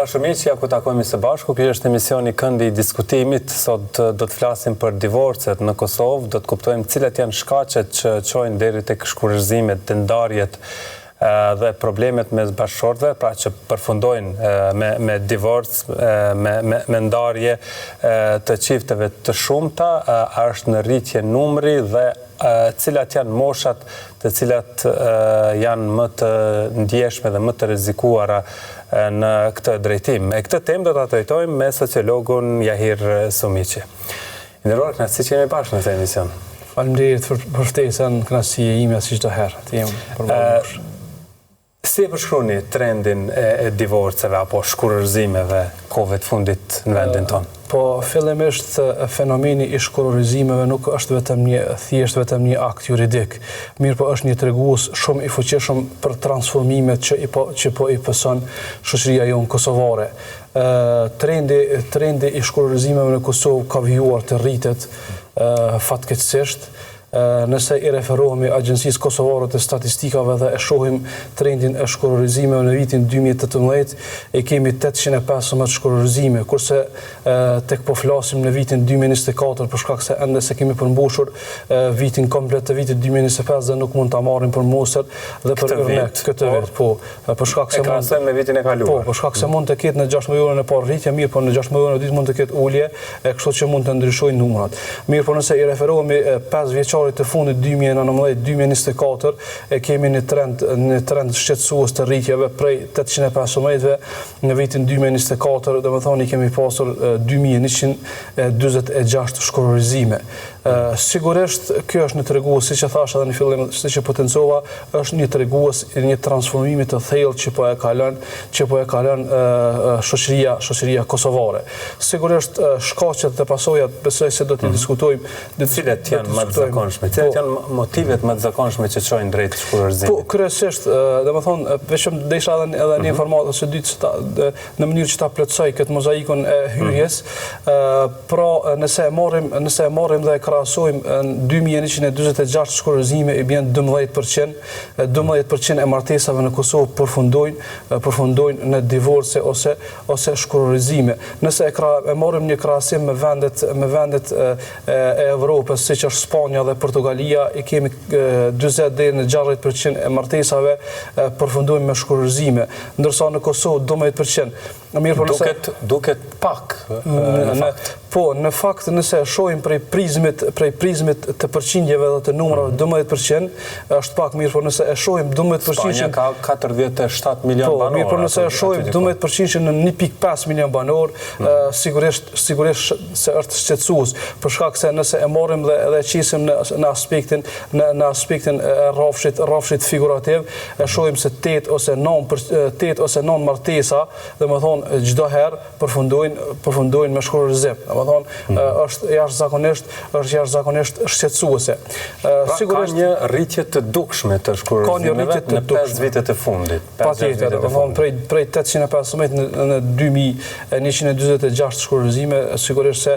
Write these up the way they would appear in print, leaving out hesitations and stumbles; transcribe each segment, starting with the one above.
Dashur miq, ja ku takojmë së bashku. Ky është emisioni Këndi i diskutimit. Sot do të flasim për divorcet në Kosovë, do të kuptojmë cilat janë shkaqet që çojnë deri tek shkurrëzimet, të ndarjet dhe problemet mes bashkëshortëve, pra që përfundojnë me divorc, me ndarje të çifteve të shumta, është në rritje numri dhe cilat janë moshat të cilat janë më të ndjeshme dhe më të rrezikuara në këtë drejtim. E këtë temë do ta trajtojmë me sociologun Jahir Sumiçi. Nderuar, kënaqësi që jemi bashkë në këtë emision. Faleminderit për ftesën, kënaqësia ime si çdo herë. Të jem përballë. Si e përshkruni trendin e divorceve apo shkurrëzimeve kohëve të fundit në vendin tonë? Po, fillimisht fenomeni i shkurrëzimeve nuk është vetëm një akt juridik, mirë po është një tregues shumë i fuqishëm për transformimet që po i pëson shoqëria jonë kosovare. Trendi i shkurrëzimeve në Kosovë ka vijuar të rritet fatkeqësisht. Nëse i referohemi Agjencisë Kosovare të Statistikave dhe e shohim trendin e shkurrëzimeve në vitin 2018, e kemi 815 shkurrëzime, kurse tek po flasim në vitin 2024 për shkak se ende se kemi përmbushur vitin komplet të vitit 2025 dhe nuk mund ta marrim për mosër dhe për këtë vit, po, për shkak se krahasojmë me vitin e kaluar. Po, për shkak se mund të ketë në 6 muajin e parë rritje, mirë, po në 6 muajin e dytë mund të ketë ulje, kështu që mund të ndryshojnë numrat. Mirë, po nëse i referohemi 5 vjeçar të fundit 2019-2024 kemi një trend shqetësues të rritjeve prej 815-ve në vitin 2024, domethënë kemi pasur 2146 shkurrëzime. Sigurisht kjo është një tregues, siç e thash edhe në fillim, siç e potencova, është një tregues i një transformimi të thellë që po e kalon shoqëria kosovare. Sigurisht shkaqet dhe pasojat besoj se do të diskutojmë, cilat janë më të zakonshme, cilat janë motivet më të zakonshme që çojnë drejt shkurrëzimit. Po, kryesisht, domethënë, vetëm desha edhe një informatë së dytë në mënyrë që ta plotësoj këtë mozaikun e hyrjes. Pra, nëse e marrim dhe krahasojmë 2146 shkurrëzime i bën 12%. 12% e martesave në Kosovë përfundojnë në divorce ose shkurrëzime. Nëse e marrim një krahasim me vendet e Evropës, siç është Spanja dhe Portugalia, i kemi 40 deri në 60% e martesave përfundojnë me shkurrëzime, ndërsa në Kosovë 12%. Duket pak. Po, në fakt nëse e shohim prej prizmit të përqindjeve dhe të numrave 12% është pak, mirë, por nëse e shohim 12%... Spanja ka 47 milion banor. Po, mirë, por nëse e shohim 12% në 1.5 milion banor, sigurisht se është shqetësues, për shkak se nëse e marrim dhe qisim në aspektin e rrafshit figurativ, e shohim se 8 ose 9 martesa, domethënë çdo herë përfundojnë me shkurrëzim. Domethënë është jashtëzakonisht shqetësuese. Pra ka një rritje të dukshme të shkurrëzimeve në 5 vitet e fundit. Patjetër, domethënë prej 815 në 2146 shkurrëzime, sigurisht se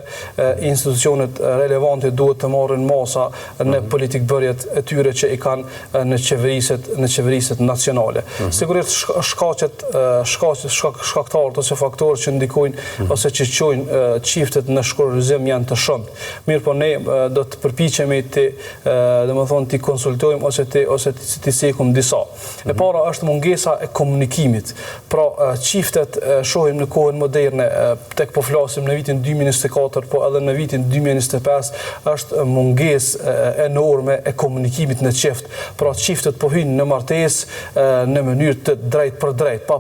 institucionet relevante duhet të marrin masa në politikbërjet e tyre që i kanë në qeveriset nacionale. Sigurisht shkaktarët ose faktorët që ndikojnë ose që çojnë çiftet në shkurrëzim janë të shumtë. Mirë, po ne do të përpiqemi të konsultojmë ose të sekum disa. E para është mungesa e komunikimit. Pra, çiftet shohim në kohën moderne, tek po flasim në vitin 2024, po edhe në vitin 2025 është mungesë enorme e komunikimit në çift. Pra, çiftet po hyjnë në martesë në mënyrë të drejt për drejt, pa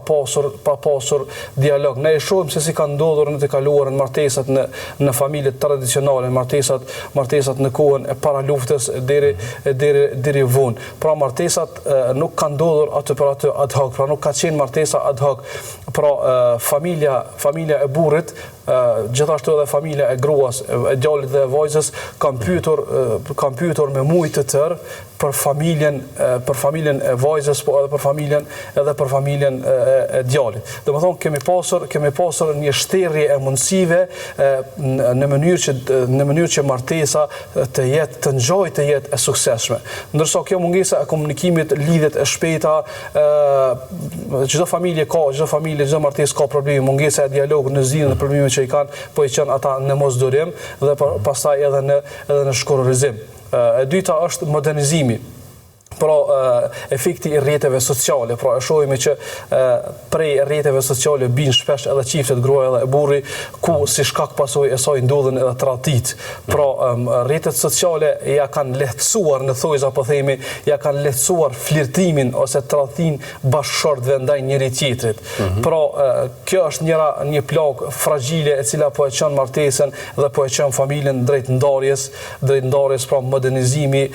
pasur dialog. Ne e shohim se si kanë ndodhur në të kaluarën martesat në familjet tradicionale, martesat në kohën e para luftës deri vonë. Pra martesat nuk kanë ndodhur atë për atë ad hoc, pra nuk ka qenë martesa ad hoc. Pra familja e burrit gjithashtu edhe familja e gruas, e djalit dhe e vajzës kam pyetur me mujt të tërë për familjen e vajzës, po edhe për familjen e djalit. Domethënë kemi pasur një shterje e mundësive në mënyrë që martesa të ngjojë të jetë e suksesshme. Ndërsa kjo mungesa e komunikimit, lidhjet e shpejta, çdo familje, çdo martesë ka probleme, mungesa e dialogut në zgjidhjen e problemeve që i kanë, po i kanë ata në mosdurim dhe pastaj edhe në shkurrizim. E dyta është modernizimi. Pra efekti i rrjeteve sociale, pra e shohim që prej rrjeteve sociale bin shpesh edhe çiftet, gruaja dhe burri, ku si shkak pasojë e saj ndodhen edhe tradhtit. Pra rrjetet sociale ja kanë lehtësuar në thojza, po themi, ja kanë lehtësuar flirtimin ose tradhtin bashkëshortëve ndaj njëri tjetrit. Pra kjo është një plagë fragjile e cila po e çon martesën dhe po e çon familjen drejt ndarjes, pra modernizimi,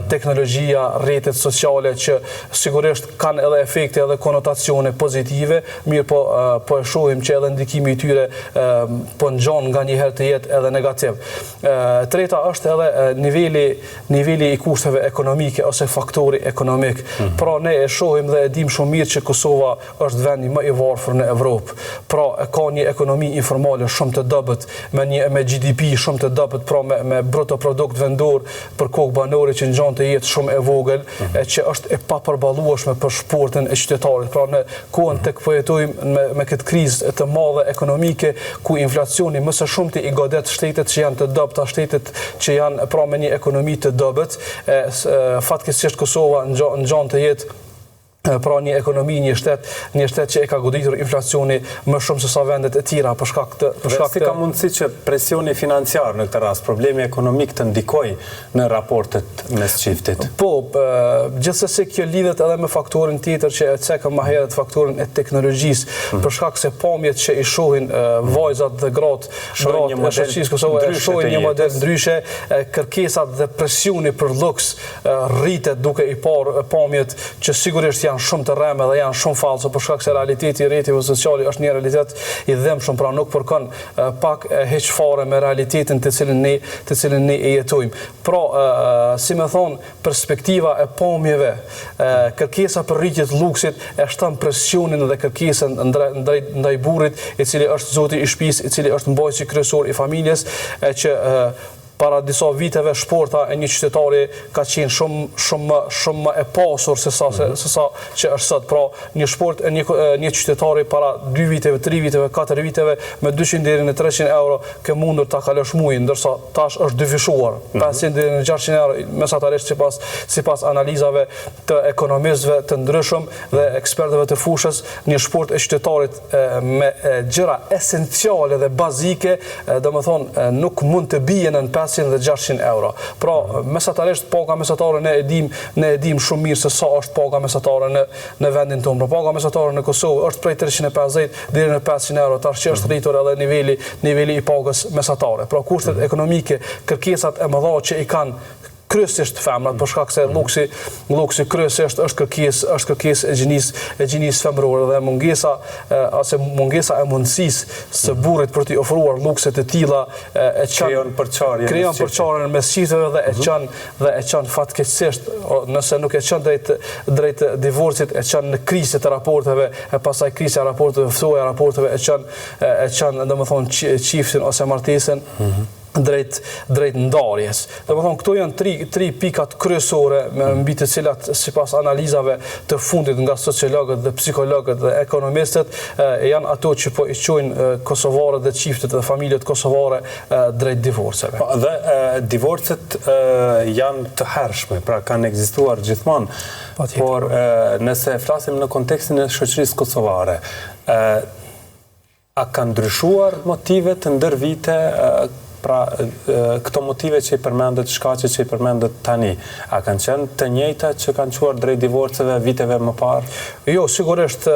teknologjia, rrjetet sociale që sigurisht kanë edhe efekte edhe konotacione pozitive, mirë po e shohim që edhe ndikimi i tyre po ngjan nganjëherë të jetë edhe negativ. Treta është edhe niveli i kushteve ekonomike ose faktori ekonomik. Pra ne e shohim dhe e dim shumë mirë që Kosova është vendi më i varfër në Evropë. Pra ka një ekonomi informale shumë të dobët, me GDP shumë të dobët, pra me bruto produkt vendor për kokë banore që ngjan të jetë shumë e vogël, që është e papërballueshme për shportin e qytetarit. Pra në kohën tek po jetojmë me këtë krizë të madhe ekonomike, ku inflacioni më së shumti i godet shtetet që janë të dobta, shtetet që janë pra me një ekonomi të dobët, fatkeqësisht Kosova ngjan të jetë pra një ekonomi, një shtet që e ka goditur inflacioni më shumë se sa vendet e tjera për shkak të... Si ka mundësi që presioni financiar në këtë rast, problemi ekonomik të ndikoj në raportet mes çiftit? Po, gjithsesi kjo lidhet edhe me faktorin tjetër që e cekëm më herët, faktorin e teknologjisë, për shkak se pamjet që i shohin vajzat dhe gratë e shoqërisë Kosovë, shohin një model ndryshe, kërkesat dhe presioni për luks rritet duke i parë pamjet që sigurisht janë shumë të rreme dhe janë shumë falso, për shkak se realiteti i rrjeteve sociale është një realitet i dhëmshëm, pra nuk përkon pak hiç fare me realitetin të cilin ne e jetojmë. Pra, si më thon, perspektiva e pamjeve, kërkesa për rritjet luksit e shton presionin dhe kërkesën ndaj burrit, i cili është zoti i shtëpisë, i cili është mbajtësi kryesor i familjes, që para disa viteve shporta e një qytetari ka qenë shumë më e pasur se sa që është sot. Pra një shport e një qytetari para 2 viteve, 3 viteve, 4 viteve me 200 deri në 300 euro ke mundur ta kalosh muajin, ndërsa tash është dyfishuar. 500 deri në 600 euro mesatarisht sipas analizave të ekonomistëve të ndryshëm dhe ekspertëve të fushës, një shport e qytetarit me gjëra esenciale dhe bazike, domethënë nuk mund të bie në 500 dhe 600 euro. Pra, mesatarisht paga mesatare ne e dim shumë mirë se sa është paga mesatare në vendin tonë. Pra, paga mesatare në Kosovë është prej 350 deri në 500 euro, tash që është rritur edhe niveli i pagës mesatare. Pra, kushtet ekonomike, kërkesat e mëdha që i kanë kryesisht femrat, për shkak se luksi kryesisht është kërkesë e gjinisë femërore dhe mungesa e mundësisë së burrit për t'i ofruar lukse të tilla e krijon përçarjen mes çifteve dhe e çon fatkeqësisht, nëse nuk e çon drejt divorcit, e çon në krizë të raporteve, e pastaj kriza e raporteve, fthoja e raporteve e çon domethënë çiftin ose martesën drejt ndarjes. Domethënë këto janë tri pikat kryesore mbi të cilat sipas analizave të fundit nga sociologët dhe psikologët dhe ekonomistët janë ato që po i çojnë kosovarët dhe çiftet dhe familjet kosovare drejt divorceve. Dhe divorcet janë të hershme, pra kanë ekzistuar gjithmonë, por nëse flasim në kontekstin e shoqërisë kosovare, a kanë ndryshuar motivet ndër vite? Pra, këto motive që i përmendet, shkaqe që i përmendet tani, a kanë qenë të njëjta që kanë quar drejt divorceve viteve më parë? Jo, sigurisht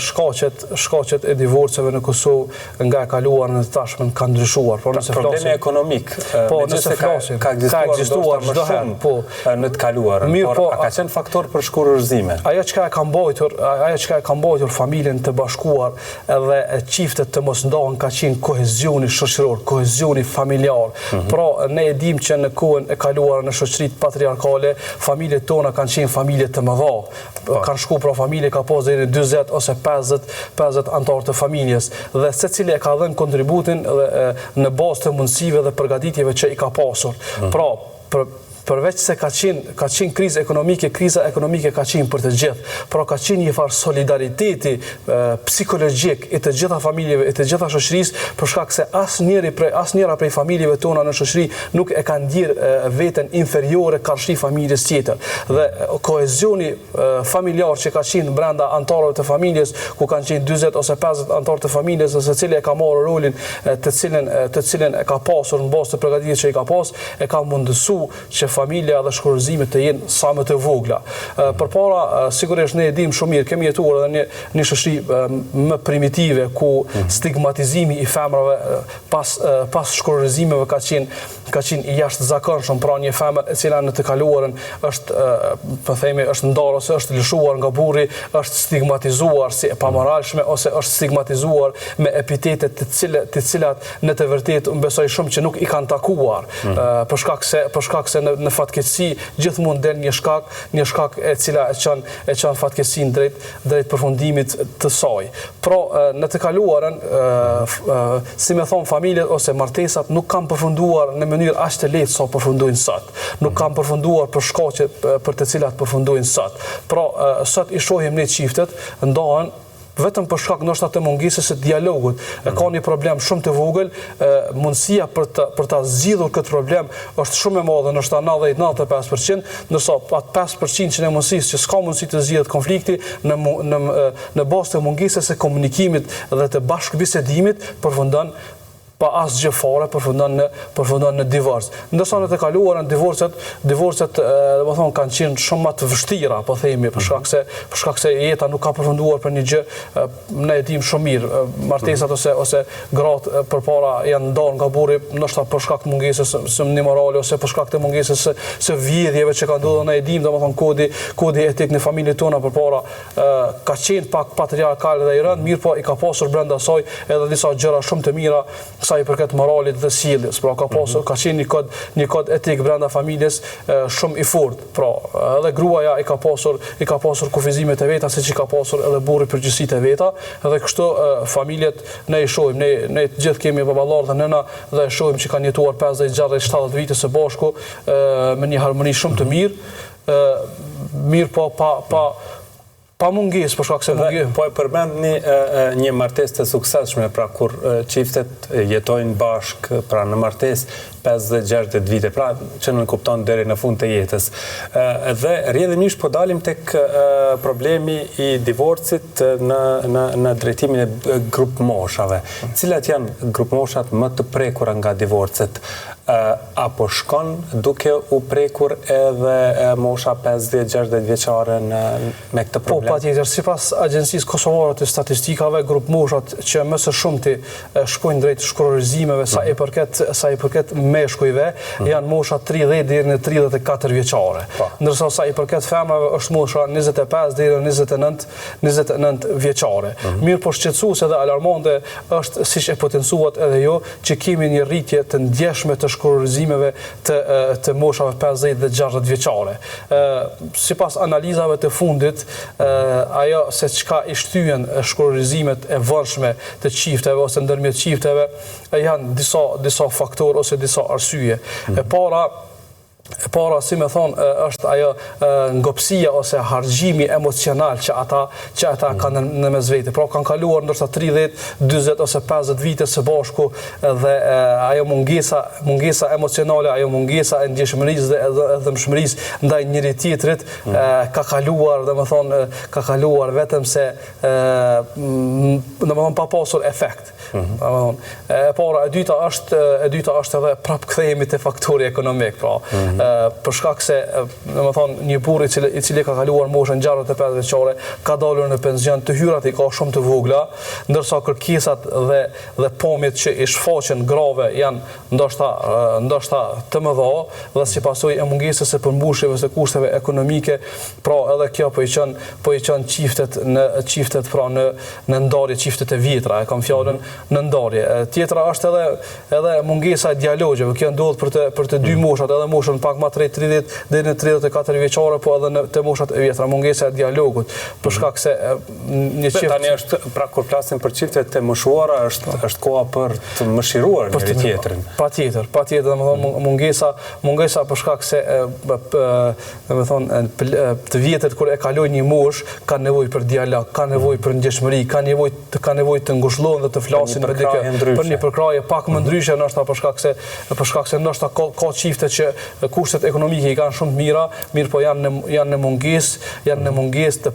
shkaqet e divorceve në Kosovë nga e kaluar në tashmen kanë ndryshuar. Problemi ekonomik, nëse flasim, ka ekzistuar më shumë në të kaluarën, por a ka qenë faktor për shkurërzime? Ajo që ka e ka mbajtur familjen të bashkuar edhe çiftet të mos ndohen ka qenë kohezioni shoqëror, kohezioni familjar. Pra, ne e dim që në kohën e kaluar në shoqëritë patriarkale, familjet tona kanë qenë familje të mëdha. Kanë shku pra familje ka pas deri 40 ose 50 anëtar të familjes dhe secili e ka dhënë kontributin në bazë të mundësive dhe përgatitjeve që i ka pasur. Pra, përveç se ka qenë krizë ekonomike, kriza ekonomike ka qenë për të gjithë, pra ka qenë një farë solidariteti psikologjik i të gjitha familjeve, i të gjitha shoqërisë, për shkak se asnjëra prej familjeve tona në shoqëri nuk e ka ndjerë veten inferiore karshi familjes tjetër. Dhe kohezioni familjar që ka qenë brenda antarëve të familjes, ku kanë qenë 40 ose 50 antarë të familjes, dhe secili e ka marrë rolin të cilin e ka pasur në bazë të përgatitjes që i ka pas, e ka mundësu që familja dhe shkurëzimet të jenë sa më të vogla. Përpara, sigurisht ne e dim shumë mirë, kemi jetuar edhe një shoqëri më primitive, ku stigmatizimi i femrave pas shkurëzimeve ka qenë i jashtëzakonshëm, pra një femër e cila në të kaluarën është ndarë ose është lëshuar nga burri, është stigmatizuar si e pamoralshme ose është stigmatizuar me epitetet të cilat në të vërtetë besoj shumë që nuk i kanë takuar, për shkak se në fatkeqësi gjithmonë del një shkak e cila e çon fatkeqësinë drejt përfundimit të saj. Pra, në të kaluarën, si me thon familjet ose martesat nuk kanë përfunduar në mënyrë aq të lehtë sa përfundojnë sot. Nuk kanë përfunduar për shkaqe për të cilat përfundojnë sot. Pra, sot i shohim ne çiftet ndahen vetëm për shkak ndoshta të mungesës së dialogut. Ka një problem shumë të vogël, mundësia për ta zgjidhur këtë problem është shumë e madhe, ndoshta 90-95%, ndërsa atë 5% që ne mundësisë që s'ka mundësi të zgjidhet konflikti në bazë të mungesës së komunikimit dhe të bashkëbisedimit përfundon pa asgjë fare, përfundon në divorc. Ndërsa në të kaluarën divorcet domethënë kanë qenë shumë më të vështira, po themi, për shkak se jeta nuk ka përfunduar për një gjë, ne e dim shumë mirë, martesat ose gratë përpara janë ndarë nga burri, ndoshta për shkak të mungesës së morale ose për shkak të mungesës së vjedhjeve që kanë ndodhur, ne e dim, domethënë kodi etik në familjet tona përpara ka qenë pak patriarkal dhe i rënd, mirë po i ka pasur brenda saj edhe disa gjëra shumë të mira sa i përket moralit dhe sjelljes. Pra ka qenë një kod etik brenda familjes shumë i fortë. Pra, edhe gruaja i ka pasur kufizimet e veta, siç i ka pasur edhe burri përgjegjësitë e veta, dhe kështu familjet ne i shohim, ne të gjithë kemi baballar dhe nëna dhe e shohim që kanë jetuar 50, 60, 70 vite së bashku me një harmoni shumë të mirë po pa mungesë, për shkak se mungesë. Po e përmend një martesë të suksesshme, pra kur çiftet jetojnë bashkë, pra në martesë 50-60 vite, pra që nuk kupton deri në fund të jetës. Dhe rrjedhimisht po dalim tek problemi i divorcit në drejtimin e grup moshave. Cilat janë grup moshat më të prekura nga divorcet? Apo shkon duke u prekur edhe mosha 50-60 vjeçare me këtë problem? Po, patjetër, sipas Agjencisë Kosovare të Statistikave, grup moshat që më së shumti shkojnë drejt shkurërzimeve sa i përket meshkujve janë mosha 30 deri në 34 vjeçare. Ndërsa sa i përket femrave është mosha 25 deri në 29 vjeçare. Mirë po shqetësuese dhe alarmante është, siç e potencuat edhe jo, që kemi një rritje të ndjeshme të shkurërzimeve të moshave 50 dhe 60 vjeçare. Sipas analizave të fundit, ajo se çka i shtyen shkurërizimet e vonshme të çifteve ose ndërmjet çifteve janë disa faktorë ose disa arsye. E para E para, si me thonë, është ajo ngopsia ose harxhimi emocional që ata kanë në mes vete. Pra kanë kaluar ndoshta 30, 40 ose 50 vite së bashku dhe ajo mungesa emocionale, ajo mungesa e ndjeshmërisë dhe dhëmshmërisë ndaj njëri tjetrit ka kaluar, domethënë, ka kaluar vetëm se domethënë pa pasur efekt. E para, e dyta është edhe prap kthehemi te faktori ekonomik, pra për shkak se domethënë një burr i cili ka kaluar moshën 65 vjeçare ka dalur në pension, të hyrat i ka shumë të vogla, ndërsa kërkesat dhe pamjet që i shfaqen grave janë ndoshta të mëdha dhe si pasojë e mungesës së përmbushjeve së kushteve ekonomike, pra edhe kjo po i çon çiftet pra në ndarje, çiftet e vjetra, e kam fjalën në ndarje. Tjetra është edhe mungesa e dialogjeve. Kjo ndodh për të dy moshat, edhe moshën pak më 30 deri në 34 vjeçare, po edhe në të moshat e vjetra, mungesa e dialogut, për shkak se një çift tani është, pra kur flasim për çiftet të moshuara, është koha për të mëshiruar njëri tjetrin. Patjetër, domethënë mungesa për shkak se domethënë të vjetët kur e kalojnë një moshë kanë nevojë për dialog, kanë nevojë për ndjeshmëri, kanë nevojë të ngushëllohen dhe të flasin për një përkraje pak më ndryshe, ndoshta për shkak se ndoshta ka çifte që kushtet ekonomike i kanë shumë mirë, po janë në mungesë të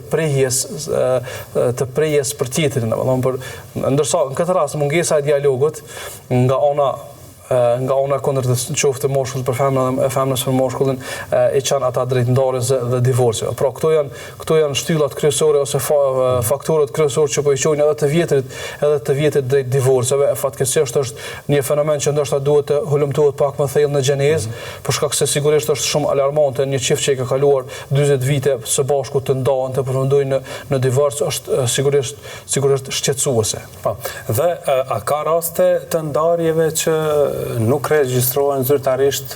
prehjes për tjetrin, domethënë ndërsa në këtë rast mungesa e dialogut nga ona kundër të qoftë moshkullit për femrën dhe femrës për moshkullin e çan ata drejt ndarjes dhe divorcit. Pra këto janë shtyllat kryesore ose faktorët kryesorë që po i çojnë edhe të vjetrit drejt divorceve. Fatkeqësisht është një fenomen që ndoshta duhet të hulumtohet pak më thellë në gjenezë, për shkak se sigurisht është shumë alarmante një çift që i ka kaluar 40 vite së bashku të ndahen, të përfundojnë në divorc, është sigurisht shqetësuese. Po. Dhe a ka raste të ndarjeve që nuk regjistrohen zyrtarisht?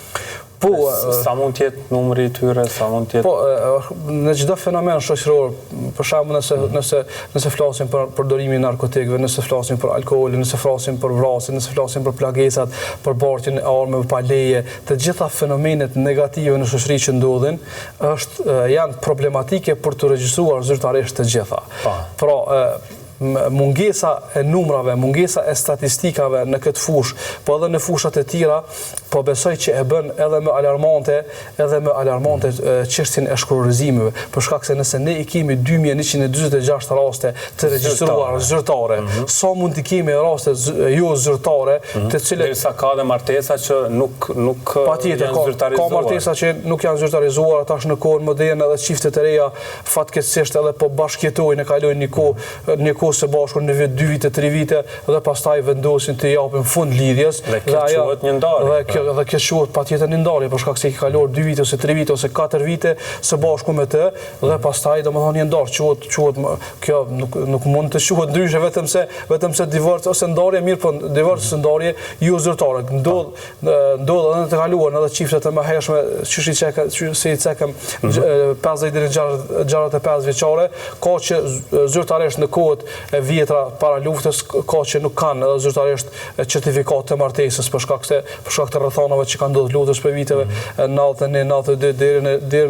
Po, sa mund të jetë numri i tyre, sa mund të jetë? Po, në çdo fenomen shoqëror, për shembull nëse flasim për përdorimin e narkotikëve, nëse flasim për alkoolin, nëse flasim për vrasjen, nëse flasim për plagesat, për bartjen e armëve pa leje, të gjitha fenomenet negative në shoqëri që ndodhin, janë problematike për të regjistruar zyrtarisht të gjitha. Pra, mungesa e numrave, mungesa e statistikave në këtë fushë, po edhe në fushat e tjera, po besoj që e bën edhe më alarmante çështjen e shkurorëzimeve, për shkak se nëse ne i kemi 2146 raste të regjistruar zyrtare, sa mund të kemi raste jo zyrtare, të cilat derisa ka dhe martesa që nuk janë zyrtarizuar. Ka martesa që nuk janë zyrtarizuar, tash në kohën moderne edhe çiftet e reja fatkeqësisht edhe po bashkëjetojnë, kalojnë një kohë së bashku në 2 vite, 3 vite dhe pastaj vendosin të japin fund lidhjes. Dhe kjo quhet një ndarje. Dhe kjo quhet patjetër një ndarje, për shkak se i ka kaluar 2 vite ose 3 vite ose 4 vite së bashku me të dhe pastaj domethënë një ndarje quhet kjo nuk mund të quhet ndryshe vetëm se divorc ose ndarje, mirë, po divorc ose ndarje jo zyrtare. Ndodh edhe të kaluar edhe çiftet e mëhershme, si i cekëm 50 deri në 65 vjeçare, ka që zyrtarisht në kohët e vjetra para luftës ka që nuk kanë edhe zyrtarisht certifikat të martesës për shkak të rrethanave që kanë ndodhur luftës për viteve 91-92 deri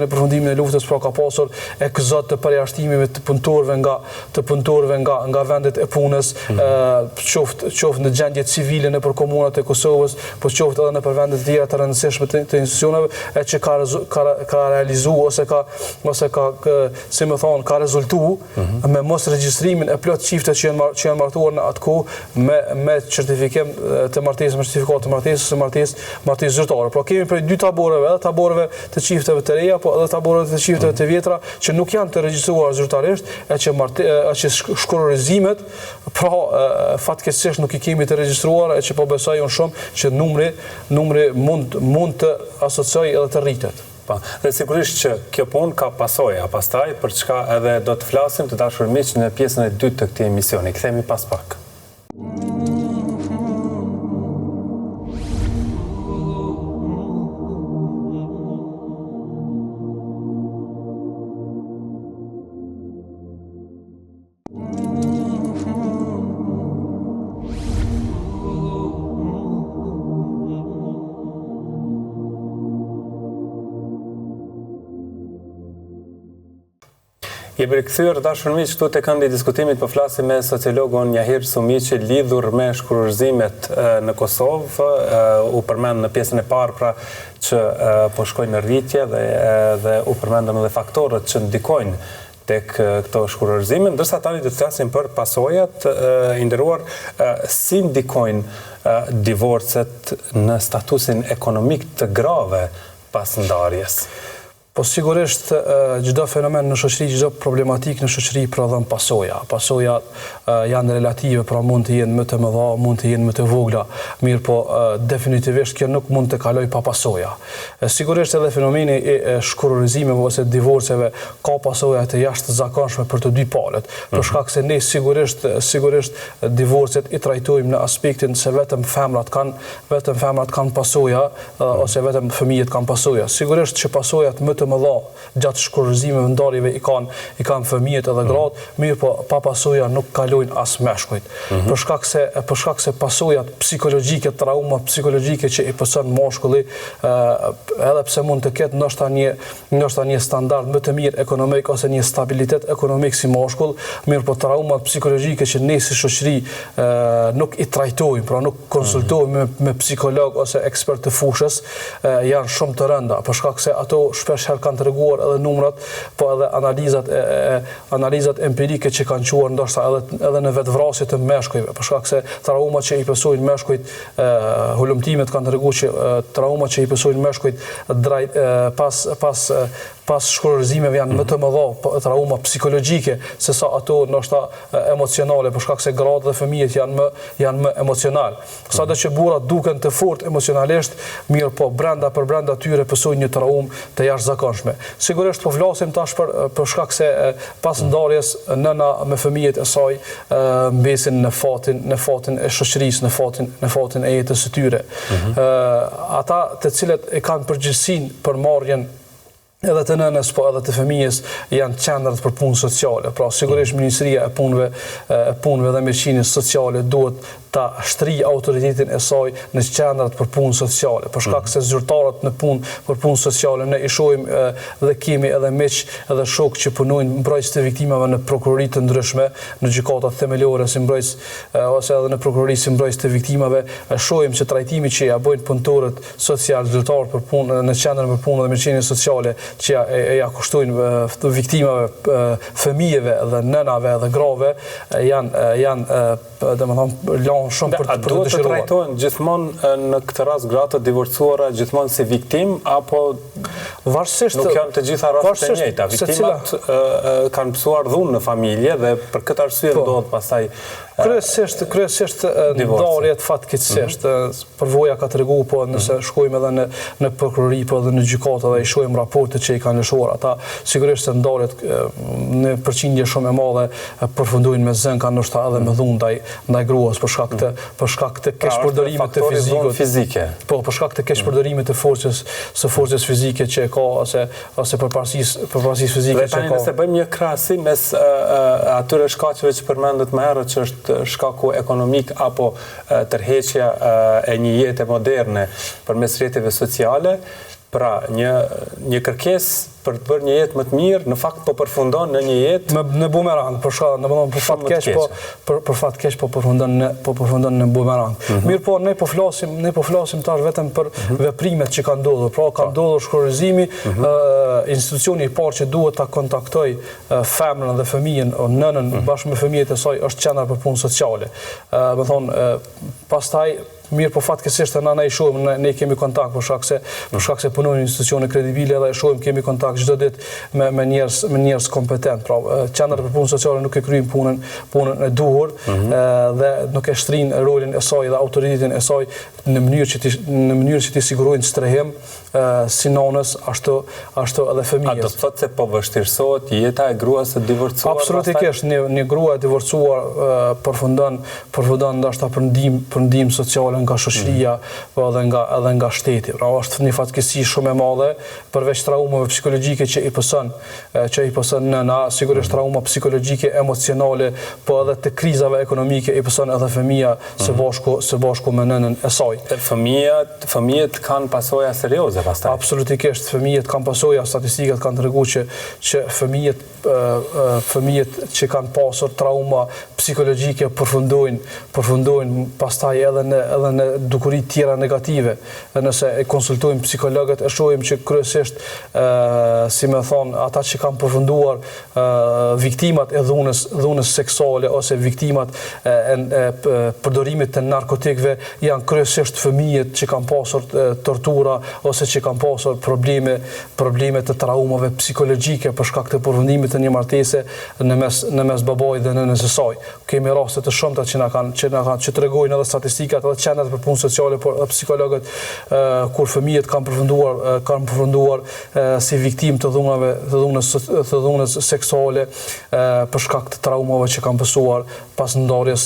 në përfundimin e luftës, pra ka pasur ekzot të përjashtimeve të punëtorëve nga vendet e punës, qoftë në gjendje civile nëpër komunat e Kosovës, po qoftë edhe nëpër vendet tjera të rëndësishme të institucioneve, që ka realizuar ose ka si më thon, ka rezultuar me mos regjistrimin e plot çiftet që janë martuar në atë kohë me certifikim të martesës, me certifikat të martesës, martesë zyrtare. Pra kemi për 2 taboreve, edhe taboreve të çifteve të reja, po edhe taboreve të çifteve të vjetra që nuk janë të regjistruar zyrtarisht, që shkurorizimet, pra fatkeqësisht nuk i kemi të regjistruar, që po besoj unë shumë që numri mund të asociojë edhe të rritet. Dhe sigurisht që kjo punë ka pasoja pastaj, për çka edhe do të flasim të dashur miq në pjesën e dytë të këtij emisioni. Kthehemi pas pak. Jemi rikthyer dashur miq këtu te këndi i diskutimit, po flasim me sociologun Njahir Sumiqi lidhur me shkurorëzimet në Kosovë. U përmend në pjesën e parë pra që po shkojnë në rritje dhe u përmendën edhe faktorët që ndikojnë tek këto shkurorëzime, ndërsa tani do të flasim për pasojat i nderuar, si ndikojnë divorcet në statusin ekonomik të grave pas ndarjes. Po sigurisht çdo fenomen në shoqëri, çdo problematik në shoqëri prodhon pasoja. Pasojat janë relative, pra mund të jenë më të mëdha, mund të jenë më të vogla, mirë po definitivisht kjo nuk mund të kaloj pa pasoja. Sigurisht edhe fenomeni e shkurorëzimeve ose divorceve ka pasoja të jashtëzakonshme për të dy palët, për shkak se ne sigurisht divorcet i trajtojmë në aspektin se vetëm femrat kanë pasoja ose vetëm fëmijët kanë pasoja. Sigurisht që pasojat më të mëdha gjatë shkurorëzimeve ndarjeve i kanë fëmijët edhe gratë, mirë po pa pasoja nuk kalojnë as meshkujt. Për shkak se pasojat psikologjike, traumat psikologjike që i pëson mashkulli, edhe pse mund të ketë ndoshta një standard më të mirë ekonomik ose një stabilitet ekonomik si mashkull, mirë po traumat psikologjike që ne si shoqëri nuk i trajtojmë, pra nuk konsultohemi me psikolog ose ekspert të fushës, janë shumë të rënda, për shkak se ato shpesh kanë treguar edhe numrat, po edhe analizat empirike që kanë quar ndoshta edhe në vetvrasje të meshkujve, për shkak se traumat që i pësojnë meshkujt, hulumtimet kanë treguar që traumat që i pësojnë meshkujt pas shkurorëzimeve janë më të mëdha, trauma psikologjike, se sa ato ndoshta emocionale, për shkak se gratë dhe fëmijët janë më emocional. Sado që burrat duken të fortë emocionalisht, mirë po brenda tyre pësojnë një traumë të jashtëzakonshme. Sigurisht po flasim tash për shkak se pas ndarjes nëna me fëmijët e saj mbesin në fatin e shoqërisë, në fatin e jetës së tyre. Ata të cilët e kanë përgjegjësinë për marrjen edhe të nënës, po edhe të fëmijës janë qendrat për punë sociale. Pra sigurisht Ministria e punëve dhe mirëqenies sociale duhet ta shtrijë autoritetin e saj në qendrat për punë sociale, për shkak se zyrtarët në punë për punë sociale ne i shohim dhe kemi edhe miq edhe shok që punojnë mbrojtës të viktimave në prokurori të ndryshme, në gjykatat themelore si mbrojtës ose edhe në prokurori si mbrojtës të viktimave, shohim që trajtimi që ja bëjnë punëtorët social, zyrtarët për punë në qendrën për punë dhe mirëqenies sociale që ja kushtojnë viktimave, fëmijëve dhe nënave dhe grave, janë domethënë shumë për të dëshiruar. Duhet të trajtohen gjithmonë në këtë rast gratë të divorcuara gjithmonë si viktim, apo varësisht nuk janë të gjitha rastet e njëjta? Viktimat kanë mësuar dhunë në familje dhe për këtë arsye ndodhet pastaj kryesisht ndarjet fatkeqësisht. Përvoja ka treguar, po nëse shkojmë edhe në prokurori, po edhe në gjykata dhe i shohim raportet që i kanë lëshuar ata, sigurisht se ndarjet në përqindje shumë e madhe përfundojnë me zënka, ndoshta edhe me dhunë ndaj gruas për shkak të keq përdorimit të fizikut. Po, për shkak të keq përdorimit të forcës fizike që e ka ose përparësisë fizike që e ka. Tani nëse bëjmë një krahasim mes atyre shkaqeve që përmendët më herët, që është shkaku ekonomik apo tërheqja e një jete moderne përmes rrjeteve sociale, pra një kërkesë për të bërë një jetë më të mirë, në fakt po përfundon në një jetë në bumerang, për fat keq po përfundon në bumerang. Mirë po ne po flasim tash vetëm për veprimet që kanë ndodhur. Pra ka ndodhur shkurorëzimi, institucioni i parë që duhet ta kontaktoj femrën dhe fëmijën, nënën bashkë me fëmijët e saj është qendra për punë sociale. Do thonë pastaj mirë po fatkeqësisht ne i shohim, ne kemi kontakt për shkak se punojnë në institucione kredibile dhe shohim, kemi kontakt çdo ditë me njerëz kompetent. Pra qendra për punë sociale nuk e kryejnë punën e duhur dhe nuk e shtrin rolin e saj dhe autoritetin e saj në mënyrë që t'i sigurojnë strehim si nonës ashtu edhe fëmijës. A do të thotë se po vështirësohet jeta e gruas së divorcuar? Absolutikisht, një grua e divorcuar përfundon ndoshta për ndihmë sociale, nga shoqëria, po edhe nga shteti. Pra është një fatkeqësi shumë e madhe përveç traumave psikologjike që i pëson nëna, sigurisht trauma psikologjike, emocionale, po edhe të krizave ekonomike i pëson edhe fëmia së bashku me nënën e saj. Fëmijët kanë pasoja serioze pastaj. Absolutikisht, fëmijët kanë pasoja, statistikat kanë treguar që fëmijët që kanë pasur trauma psikologjike përfundojnë pastaj edhe në dukuri tjera negative. Nëse e konsultojmë psikologët, e shohim që kryesisht, si më thon, ata që kanë përfunduar viktimat e dhunës seksuale ose viktimat e përdorimit të narkotikëve janë kryesisht fëmijët që kanë pasur tortura ose që kanë pasur probleme të traumave psikologjike për shkak të përfundimit të një martese në mes babait dhe nënës së saj. Kemi raste të shumta që tregojnë edhe statistikat edhe qendrat për punë sociale, por edhe psikologët kur fëmijët kanë përfunduar si viktimë të dhunës seksuale për shkak të traumave që kanë pasur pas ndarjes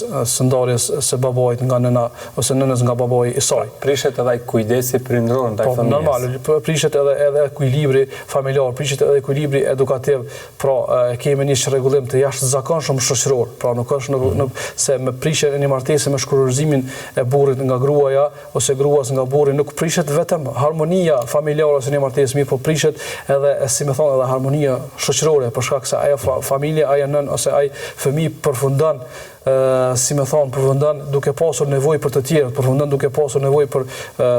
së babait nga nëna ose nënës nga babai i saj. Prishet edhe kujdesi prindëror ndaj fëmijës. Normal, prishet edhe ekuilibri familjar, prishet edhe ekuilibri edukativ. Pra kemi një rregullim të jashtëzakonshëm shoqëror. Pra nuk është se me prishjen e një martese me shkurorëzimin e burrit nga gruaja ose gruas nga burri, nuk prishet vetëm harmonia familjare ose një martesë, mirë, po prishet edhe, si më thonë, edhe harmonia shoqërore, për shkak se ajo familje, ajo nën ose ai fëmijë përfundon duke pasur nevojë për të tjerët, përfundon duke pasur nevojë për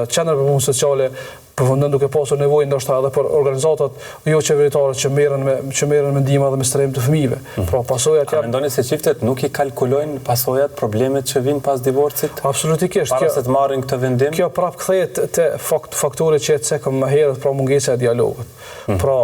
qendra për punë sociale, përfundon duke pasur nevojë ndoshta edhe për organizatat jo qeveritare që merren me ndihmë dhe me strehim të fëmijëve. Pra pasojat janë. Mendoni se çiftet nuk i kalkulojnë pasojat, problemet që vijnë pas divorcit? Absolutikisht. Para se të marrin këtë vendim? Kjo prap kthehet te faktorët që cekëm më herët, pra mungesa e dialogut. Pra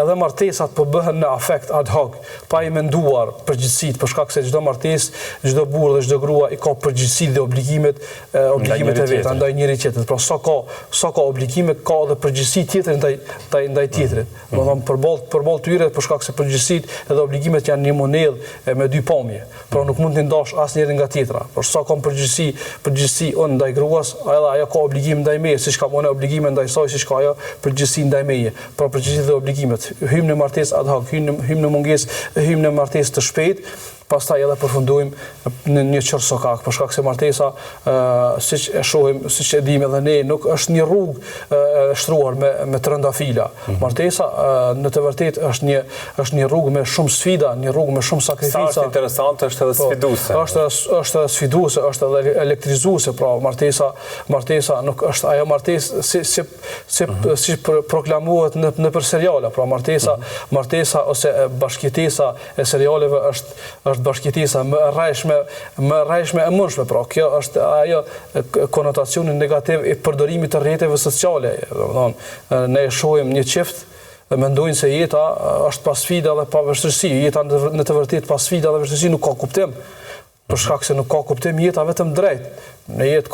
edhe martesat po bëhen në afekt ad hoc, pa i menduar përgjegjësitë, për shkak se çdo martesë, çdo burr dhe çdo grua i ka përgjegjësitë dhe obligimet e veta ndaj njëri tjetrit. Pra sa ka obligime, ka edhe përgjegjësi tjetër ndaj tjetrit. Domethënë përballë tyre, për shkak se përgjegjësitë edhe obligimet janë një monedhë me dy pamje. Pra nuk mund të ndash asnjërin nga tjetra. Por sa ka përgjegjësi unë ndaj gruas, edhe ajo ka obligim ndaj meje, siç ka unë obligime ndaj saj, siç ka ajo përgjegjësi ndaj meje. Pra përgjegjësitë dhe obligimet. Hym në martesë ad hoc, hym në mungesë, hym në martesë të shpejtë, pastaj edhe përfundojmë në një çrë sokak, për shkak se martesa, siç e shohim, siç e dimë edhe ne, nuk është një rrugë e shtruar me trëndafila. Martesa në të vërtetë është një rrugë me shumë sfida, një rrugë me shumë sakrifica. Sa është interesante, është edhe sfiduese. Është sfiduese, është edhe elektrizuese, pra martesa nuk është ajo martesë si proklamohet nëpër seriale, pra martesa ose bashkëjetesa e serialeve është bashkëjetesa më rrajshme e mundshme, pra kjo është ajo konotacioni negativ i përdorimit të rrjeteve sociale. Domethënë ne shohim një çift mendojnë se jeta është pas sfida dhe pa vështirësi. Jeta në të vërtetë pas sfida dhe vështirësi nuk ka kuptim. Për shkak se nuk ka kuptim jeta vetëm drejt. Në jetë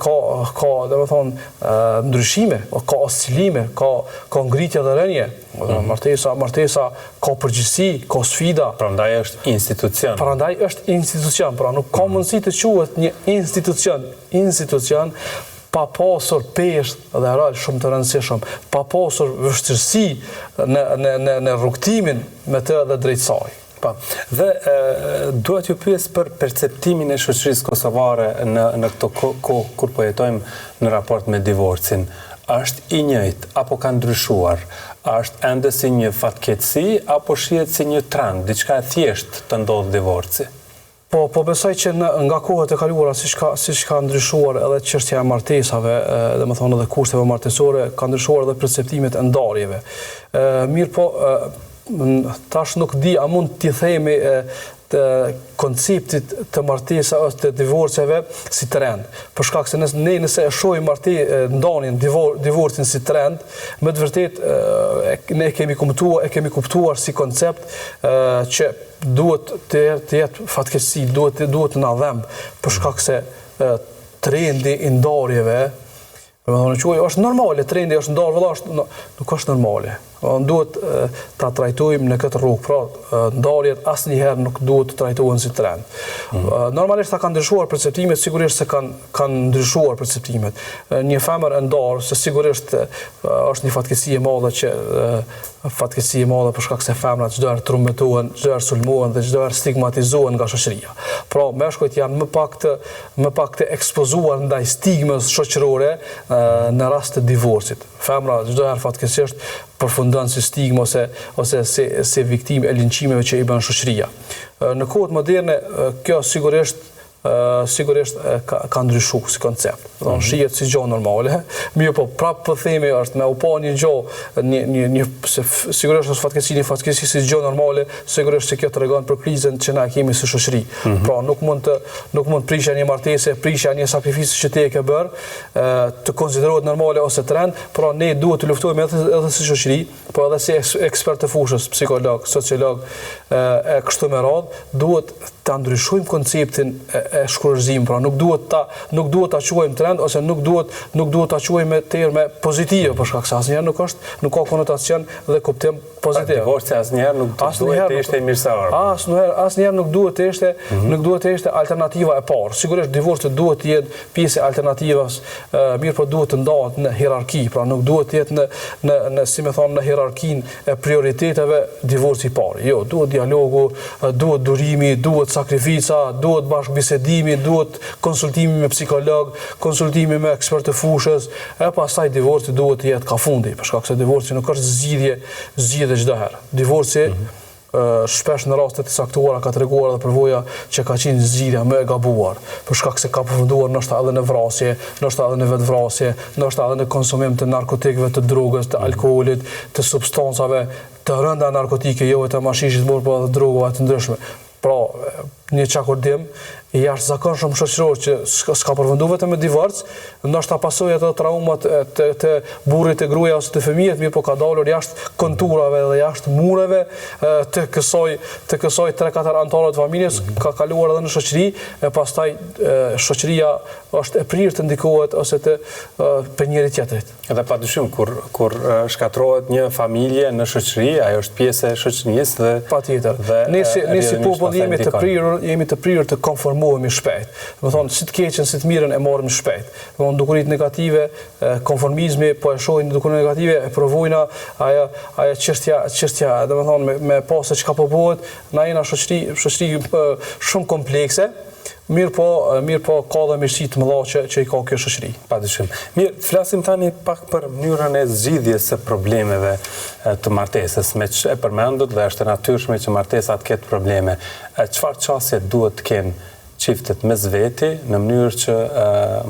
ka domethënë ndryshime, ka oscilime, ka ngritje dhe rënje. Martesa ka përgjegjësi, ka sfida. Prandaj është institucion. Pra nuk ka mundësi të quhet një institucion pa pasur peshë dhe rol shumë të rëndësishëm, pa pasur vështirësi në rrugtimin me të dhe drejt saj. Dhe duhet ju pyes për perceptimin e shoqërisë kosovare në këto kohë kur po jetojmë në raport me divorcin. Është i njëjtë apo ka ndryshuar? Është ende si një fatkeqësi apo shihet si një trend, diçka e thjeshtë të ndodh divorci? Po besoj që nga kohët e kaluara siç ka ndryshuar edhe çështja e martesave, domethënë edhe kushteve martesore, ka ndryshuar edhe perceptimet e ndarjeve. Mirë po, tash nuk di a mund t'i themi të konceptit të martesa ose të divorceve si trend. Për shkak se nëse e shohim ndarjen, divorcin si trend, me të vërtetë ne kemi kuptuar si koncept që duhet të jetë fatkeqësi, duhet të na dhëmb, për shkak se trendi i ndarjeve, domethënë është normale, trendi është ndarë, nuk është normale. Duhet ta trajtojmë në këtë rrugë, pra ndarjet asnjëherë nuk duhet të trajtohen si trend. Normalisht ta kanë ndryshuar perceptimet, sigurisht se kanë ndryshuar perceptimet. Një femër e ndarë, se sigurisht është një fatkeqësi e madhe për shkak se femrat çdo herë trumbetohen, çdo herë sulmohen dhe çdo herë stigmatizohen nga shoqëria. Pra meshkujt janë më pak të ekspozuar ndaj stigmës shoqërore në rast të divorcit. Femra çdo herë fatkeqësisht përfundon si stigmë ose si viktimë e linçimeve që i bën shoqëria. Në kohët moderne kjo sigurisht ka ndryshuar si koncept. Shihet si gjë normale, mirë po prapë po themi është me u pa një gjë, sigurisht është fatkeqësi si gjë normale, sigurisht se kjo tregon për krizën që na kemi si shoqëri. Pra nuk mund prishja një martese, prishja një sakrificë që ti e ke bërë të konsiderohet normale ose trend, pra ne duhet të luftojmë edhe si shoqëri, po edhe si ekspert të fushës, psikolog, sociolog e kështu me radhë, duhet ta ndryshojmë konceptin e shkullërzimit, pra nuk duhet ta quajmë trend ose nuk duhet ta quajmë terme pozitive, për shkak se asnjëherë nuk ka konotacion dhe kuptim pozitiv. Divorci asnjëherë nuk duhet të ishte mirëseardhje. Asnjëherë nuk duhet të ishte alternativa e parë. Sigurisht divorci duhet të jetë pjesë e alternativës, mirë po duhet të ndahet në hierarki, pra nuk duhet të jetë në hierarkinë e prioriteteve divorci i parë. Jo, duhet dialogu, duhet durimi, duhet sakrifica, duhet bashkëbisedimi, duhet konsultimi me psikolog, konsultimi me ekspert të fushës, e pastaj divorci duhet të jetë ka fundi, për shkak se divorci nuk është zgjidhje çdo herë. Divorci shpesh në raste të saktuara ka treguar edhe përvoja që ka qenë zgjidhja më e gabuar, për shkak se ka përfunduar ndoshta edhe në vrasje, ndoshta edhe në vetvrasje, ndoshta edhe në konsumim të narkotikëve, të drogës, të alkoolit, të substancave të rënda narkotike, jo të mashishit, por edhe drogave të ndryshme. Pra, një çakurdim i jashtëzakonshëm shoqëror që s'ka përfunduar vetëm me divorc, ndoshta pasojat e traumat të burrit, të gruaja ose të fëmijët, mirë po ka dalur jashtë konturave dhe jashtë mureve të kësaj 3-4 anëtarëve të familjes, ka kaluar edhe në shoqëri, e pastaj shoqëria është e prirë të ndikohet ose për njëri tjetrit. Edhe padyshim kur shkatërrohet një familje në shoqëri, ajo është pjesë e shoqërisë dhe patjetër. Ne si popull jemi të prirur të konformohemi shpejt. Do thonë si të keqen, si të mirën e marrim shpejt. Do thonë dukuritë negative, konformizmi po e shohin dukuritë negative, e provojna ajo çështja, domethënë me pas se çka po bëhet, na jena shoqëri shumë komplekse. Mirë po ka dhe mirësi të mëdha që i ka kjo shoqëri. Padyshim. Mirë, flasim tani pak për mënyrën e zgjidhjes së problemeve të martesës, me që e përmendët dhe është e natyrshme që martesat ketë probleme. Çfarë çësje duhet të kenë çiftet mes veti në mënyrë që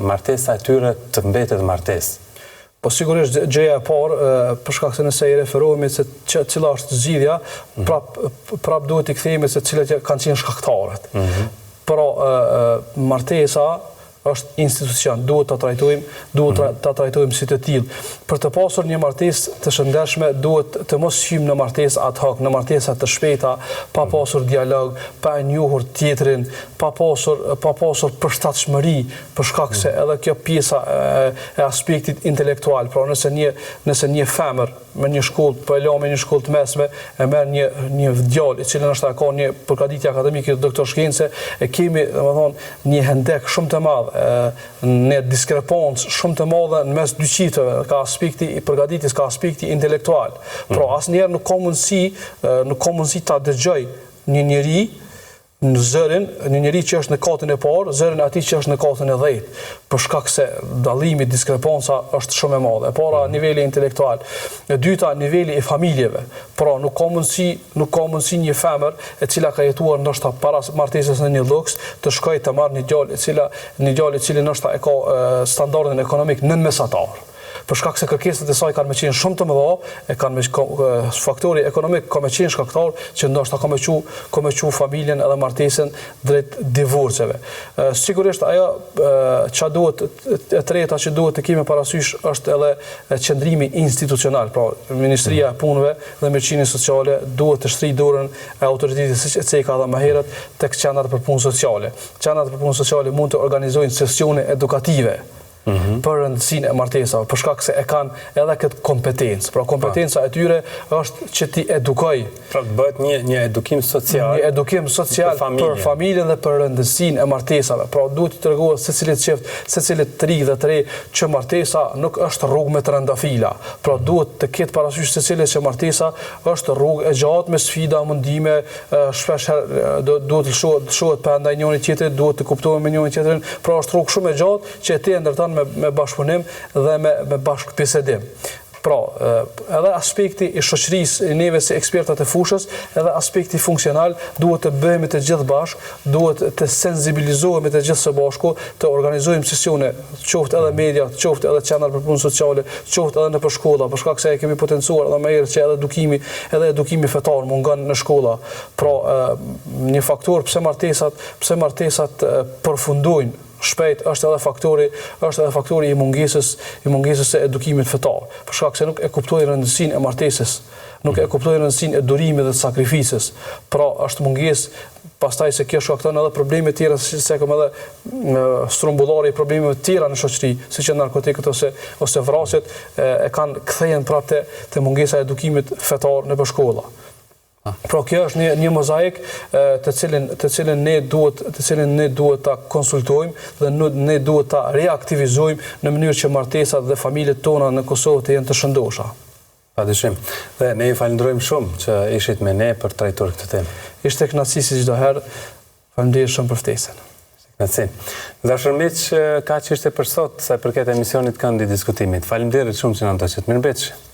martesa e tyre të mbetet martesë? Po sigurisht gjëja e parë, për shkak se nëse i referohemi se cila është zgjidhja, prap duhet i kthehemi se cilat kanë qenë shkaktarët. Pra martesa është institucion, duhet ta trajtojmë si të tillë. Për të pasur një martesë të shëndetshme, duhet të mos hyjmë në martesë ad hoc, në martesa të shpejta, pa pasur dialog, pa e njohur tjetrin, pa pasur përshtatshmëri, për shkak se edhe kjo pjesa e aspektit intelektual. Pra nëse një femër me një shkollë, po e la me një shkollë të mesme, e merr një djalë i cili ndoshta ka një përgatitje akademike doktor shkencë, e kemi domethënë një hendek shumë të madh, në diskrepancë shumë të madhe në mes dy çifteve, ka aspekti i përgatitjes, ka aspekti intelektual. Pra asnjëherë nuk ka mundësi ta dëgjoj një njeri në zërin, një njeri që është në katën e parë, zërin atij që është në katën e 10, për shkak se dallimi, diskrepanca është shumë e madhe. E para niveli intelektual, e dyta niveli i familjeve. Pra nuk ka mundësi një femër e cila ka jetuar ndoshta para martesës në një luks të shkojë të marrë një djalë i cili ndoshta e ka standardin ekonomik nënmesatar. Për shkak se kërkesat e saj kanë me qenë shumë të mëdha, faktori ekonomik ka me qenë shkaktar që ndoshta ka me qu familjen edhe martesën drejt divorceve. Sigurisht ajo e treta që duhet të kemi parasysh është edhe qëndrimi institucional. Pra Ministria e Punëve dhe Mirëqenies Sociale duhet të shtrijë dorën e autoritetit siç e ceka edhe më herët tek qendrat për punë sociale. Qendrat për punë sociale mund të organizojnë sesione edukative për rëndësinë e martesave, për shkak se e kanë edhe këtë kompetencë. Pra kompetenca e tyre është që ti edukoj. Pra të bëhet një edukim social. Një edukim social për familjen dhe për rëndësinë e martesave. Pra duhet të tregohet secilit çift, secilit të ri dhe të re që martesa nuk është rrugë me trëndafila. Pra duhet të ketë parasysh secilit që martesa është rrugë e gjatë me sfida, mundime, shpesh duhet të shohet për ndaj njëri tjetrit, duhet të kuptohet me njëri tjetrin, pra është rrugë shumë e gjatë që e te ndërton me bashkëpunim dhe me bashkëbisedim. Pra, edhe aspekti i shoqërisë, neve si ekspertat e fushës, edhe aspekti funksional duhet të bëhemi të gjithë bashkë, duhet të sensibilizohemi të gjithë së bashku, të organizojmë sesione, qoftë edhe media, qoftë edhe qendra për punë sociale, qoftë edhe në për shkolla, për shkak se e kemi potencuar edhe më herët që edhe edukimi fetar mungon në shkolla. Pra, një faktor pse martesat përfundojnë shpejt është edhe faktori i mungesës së edukimit fetar, për shkak se nuk e kuptojnë rëndësinë e martesës, nuk e kuptojnë rëndësinë e durimit dhe të sakrificës. Pra është mungesë, pastaj se kjo shkakton edhe probleme të tjera, se kam edhe strumbullari probleme të tjera në shoqëri, siç janë narkotikët ose vrasjet, e kanë kthehen prapë te mungesa e edukimit fetar në shkolla. Pra kjo është një mozaik të cilin ne duhet ta konsultojmë dhe ne duhet ta reaktivizojmë në mënyrë që martesat dhe familjet tona në Kosovë të jenë të shëndosha. Padyshim. Dhe ne ju falenderojmë shumë që ishit me ne për trajtuar këtë temë. Ishte kënaqësi si çdo herë. Faleminderit shumë për ftesën. Kënaqësi. Dashur miq, kaq ishte për sot sa i përket emisionit Këndi i Diskutimit. Faleminderit shumë që na ndoqët. Mirëmbëjtje.